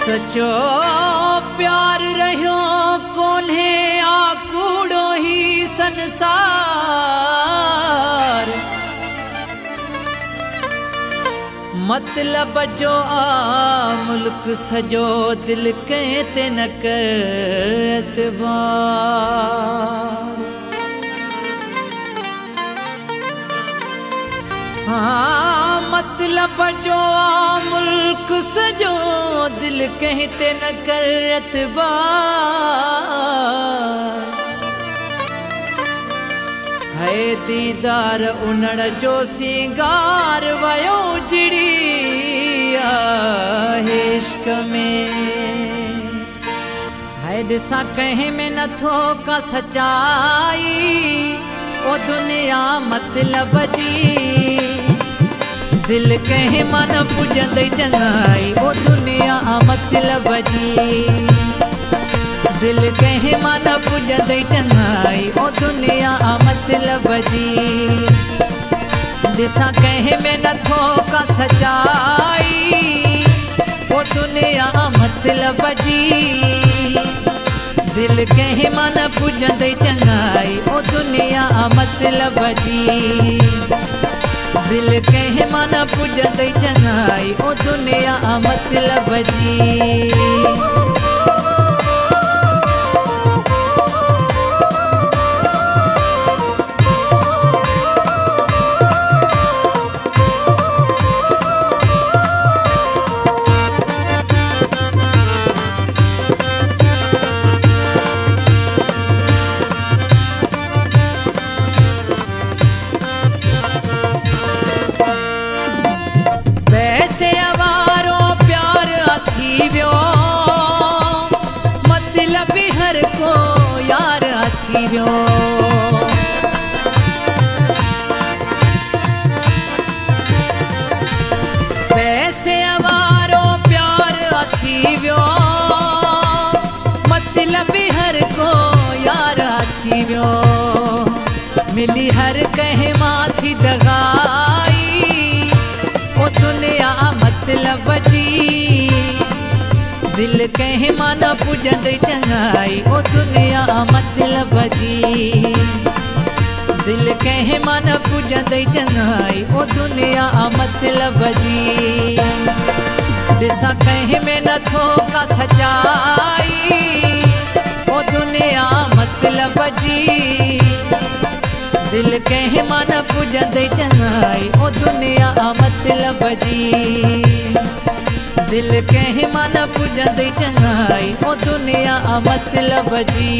सचो प्यार रहियो कोन्हे आकूड़ो ही संसार। मतलब जो आ मुल्क सजो दिल कहीं ते न कर एतबार। हाँ मतलब जो आ मुल्क सजो दिल कहीं ते न कर एतबार। है दीदार उनड़ जो सिंगार वयो जिड़ी इश्क में। है दिसा कहीं में न थो का सच्चाई ओ दुनिया मतलब जी। दिल कहीं मन पुजंद चंगाई ओ दुनिया मतलब जी। दिल कहीं मन पुजंद चंगाई ओ दुनिया मतलब जी। दिसा कहीं में न थो का सच्चाई ओ दुनिया मतलब जी। दिल कहीं मन पुजंद चंगाई ओ दुनिया मतलब जी। दिल कहीं मन पुजंद चंगाई ओ दुनिया मतलब जी। पैसे अवारो प्यार अथी व्यो मतलब हर को यार अथी व्यो। मिली हर कहीं माथी दगाई ओ दुनिया मतलब जी। दिल कहीं मन पुजंद चंगाई ओ दुनिया मतलब जी। दिल कहीं मन पुजंद चंगाई ओ दुनिया मतलब जी। दिसा कहीं में न थो का सच्चाई ओ दुनिया मतलब जी। दिल कहीं मन पुजंद चंगाई ओ दुनिया मतलब जी। दिल कहीं मन पुजंद चंगाई ओ दुनिया मतलब जी।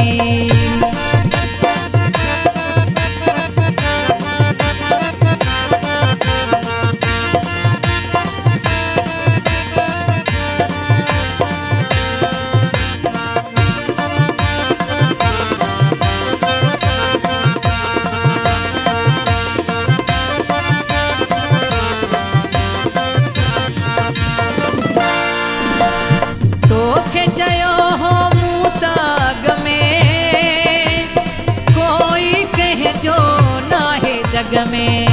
जग में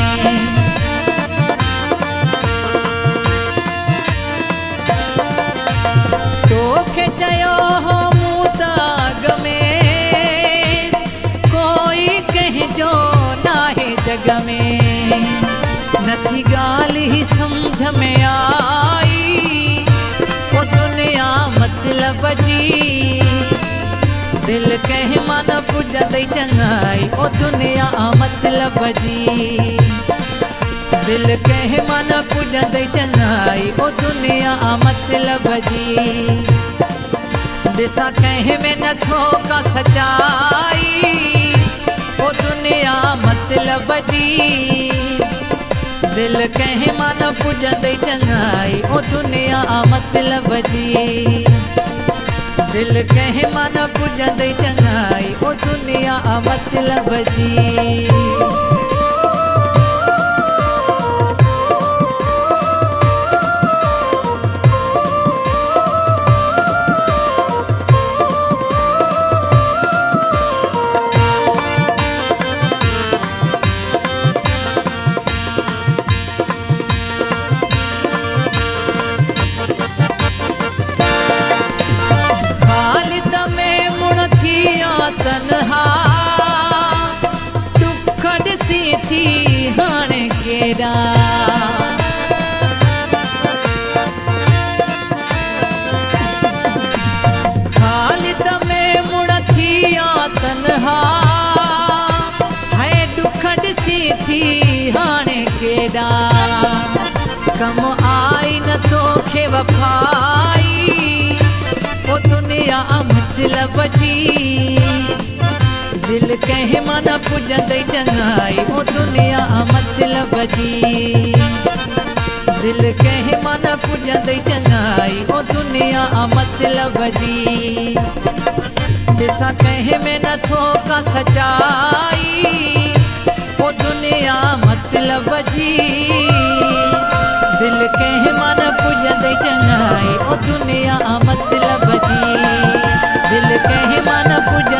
तोखे चयो हो मुताग में कोई कह जो ना है जग में। नथी गाल ही समझ में आई ओ दुनिया मतलब जी। दिल कहीं मन पुजंद चंगाई ओ दुनिया मतलब जी। दिल कहीं मन पुजंद चंगाई ओ दुनिया मतलब जी। दिसा कहीं में न थो का सच्चाई ओ दुनिया मतलब जी। दिल कहीं मन पुजंद चंगाई ओ दुनिया मतलब जी। दिल कहीं मन पुजंद चंगाई ओ दुनिया मतलब जी। कम आई न तोखे वफाई ओ दुनिया मतलब जी दिल कंहिं मां न पुॼंदई चङाई ओ दुनिया मतलब जी दिल कंहिं मां न पुॼंदई चङाई ओ दुनिया मतलब जी ॾिसां कंहिं में नथो का सचाई ओ दुनिया मतलब जी दिल कंहिं मां न पुॼंदई चङाई ओ दुनिया मतलब जी दिल कंहिं मां न पुॼंदई